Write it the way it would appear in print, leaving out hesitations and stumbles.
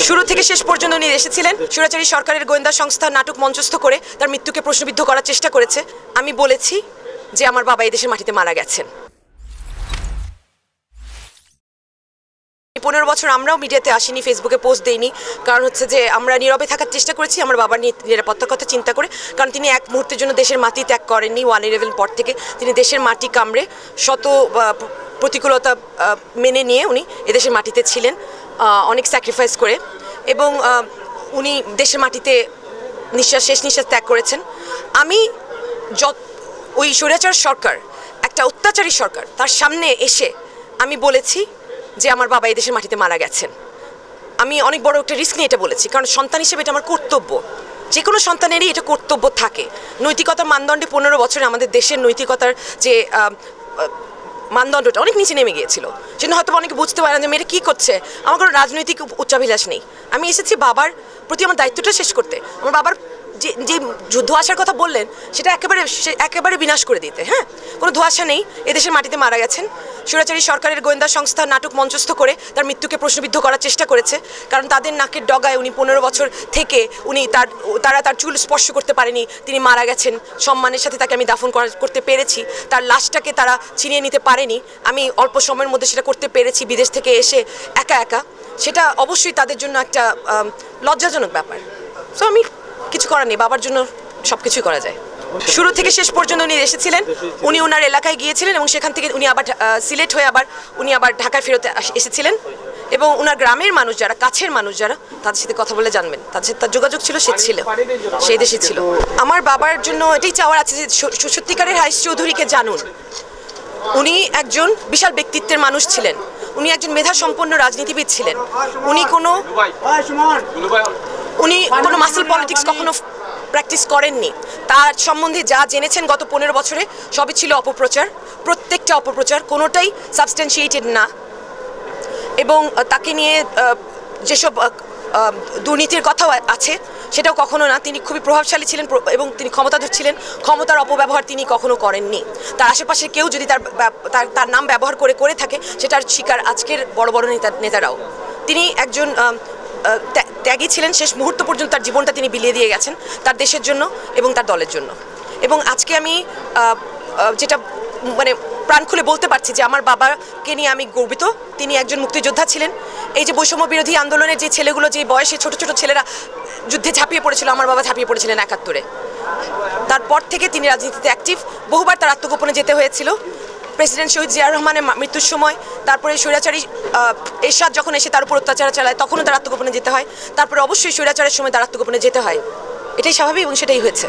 শুরু থেকে শেষ পর্যন্ত উনি এসেছিলেন। স্বৈরাচারী সরকারের গোয়েন্দা সংস্থা নাটক মঞ্চস্থ করে তার মৃত্যুকে প্রশ্নবিদ্ধ করার চেষ্টা করেছে। আমি বলেছি যে আমার বাবা এই দেশের মাটিতে মারা গেছেন। 15 বছর আমরাও মিডিয়াতে আসিনি, ফেসবুকে পোস্ট দেইনি, কারণ হচ্ছে যে আমরা নীরবে থাকার চেষ্টা করেছি আমার বাবার নিরাপত্তার কথা চিন্তা করে। কারণ তিনি এক মুহূর্তের জন্য দেশের মাটি ত্যাগ করেননি। 1/11 পর থেকে তিনি দেশের মাটি কামড়ে শত প্রতিকূলতা মেনে নিয়ে উনি এদেশের মাটিতে ছিলেন, অনেক স্যাক্রিফাইস করে, এবং উনি দেশের মাটিতে শেষ নিঃশ্বাস ত্যাগ করেছেন। আমি ওই স্বৈরাচার সরকার, একটা অত্যাচারী সরকার, তার সামনে এসে আমি বলেছি যে আমার বাবা এই দেশের মাটিতে মারা গেছেন। আমি অনেক বড় একটা রিস্ক নিয়ে এটা বলেছি, কারণ সন্তান হিসেবে এটা আমার কর্তব্য। যে কোনো সন্তানেরই এটা কর্তব্য থাকে। নৈতিকতার মানদণ্ডে 15 বছরে আমাদের দেশের নৈতিকতার যে মানদণ্ডটা অনেক নিচে নেমে গিয়েছিল। সেজন্য হয়তো অনেকে বুঝতে পারে না যে মেয়েটা কী করছে। আমার কোনো রাজনৈতিক উচ্চাভিলাষ নেই। আমি এসেছি বাবার প্রতি আমার দায়িত্বটা শেষ করতে। আমার বাবার যে ধোঁয়াশার কথা বললেন সেটা একেবারে বিনাশ করে দিতে। হ্যাঁ, কোনো ধোঁয়াশা নেই। এদেশের মাটিতে মারা গেছেন। স্বৈরাচারী সরকারের গোয়েন্দা সংস্থা নাটক মঞ্চস্থ করে তার মৃত্যুকে প্রশ্নবিদ্ধ করার চেষ্টা করেছে। কারণ তাদের নাকের ডগায় উনি 15 বছর থেকে তারা তার চুল স্পর্শ করতে পারেনি। তিনি মারা গেছেন। সম্মানের সাথে তাকে আমি দাফন করতে পেরেছি। তার লাশটাকে তারা ছিনিয়ে নিতে পারেনি। আমি অল্প সময়ের মধ্যে সেটা করতে পেরেছি বিদেশ থেকে এসে একা। সেটা অবশ্যই তাদের জন্য একটা লজ্জাজনক ব্যাপার। সো আমি কিছু করার নেই, বাবার জন্য সব কিছুই করা যায়। শুরু থেকে শেষ পর্যন্ত উনি এসেছিলেন। উনি ওনার এলাকায় গিয়েছিলেন এবং সেখান থেকে উনি আবার সিলেট হয়ে উনি আবার ঢাকায় ফেরত এসেছিলেন। এবং ওনার গ্রামের মানুষ যারা, কাছের মানুষ যারা, তাদের সাথে কথা বলে জানবেন, তাদের সাথে তার যোগাযোগ ছিল, সেই দেশে ছিল। আমার বাবার জন্য এটাই চাওয়ার আছে যে সত্যিকারের হাইস চৌধুরীকে জানুন। উনি একজন বিশাল ব্যক্তিত্বের মানুষ ছিলেন। উনি একজন মেধাসম্পন্ন রাজনীতিবিদ ছিলেন। উনি কোনো মাসল পলিটিক্স কখনো প্র্যাকটিস করেননি। তার সম্বন্ধে যা জেনেছেন গত 15 বছরে সবই ছিল অপপ্রচার। প্রত্যেকটা অপপ্রচার, কোনোটাই সাবস্ট্যান্সিয়েটেড না। এবং তাকে নিয়ে যেসব দুর্নীতির কথাও আছে সেটাও কখনো না। তিনি খুবই প্রভাবশালী ছিলেন এবং তিনি ক্ষমতাধর ছিলেন। ক্ষমতার অপব্যবহার তিনি কখনো করেননি। তার আশেপাশে কেউ যদি তার নাম ব্যবহার করে থাকে সেটার শিকার আজকের বড় বড় নেতারাও। তিনি একজন ত্যাগী ছিলেন। শেষ মুহূর্ত পর্যন্ত তার জীবনটা তিনি বিলিয়ে দিয়ে গেছেন তার দেশের জন্য এবং তার দলের জন্য। এবং আজকে আমি যেটা প্রাণ খুলে বলতে পারছি যে আমার বাবাকে নিয়ে আমি গর্বিত। তিনি একজন মুক্তিযোদ্ধা ছিলেন। এই যে বৈষম্য বিরোধী আন্দোলনের যে ছেলেগুলো, যে বয়সে ছোট ছোট ছেলেরা যুদ্ধে ঝাঁপিয়ে পড়েছিল, আমার বাবা ঝাঁপিয়ে পড়েছিলেন 71-এ। তারপর থেকে তিনি রাজনীতিতে অ্যাক্টিভ। বহুবার তার আত্মগোপনে যেতে হয়েছিল। প্রেসিডেন্ট শহীদ জিয়াউর রহমানের মৃত্যুর সময়, তারপরে স্বৈরাচারী এরশাদ যখন এসে তার উপর অত্যাচার চালায় তখনও তার আত্মগোপনে যেতে হয়। তারপরে অবশ্যই স্বৈরাচারের সময় তার আত্মগোপনে যেতে হয়। এটাই স্বাভাবিক এবং সেটাই হয়েছে।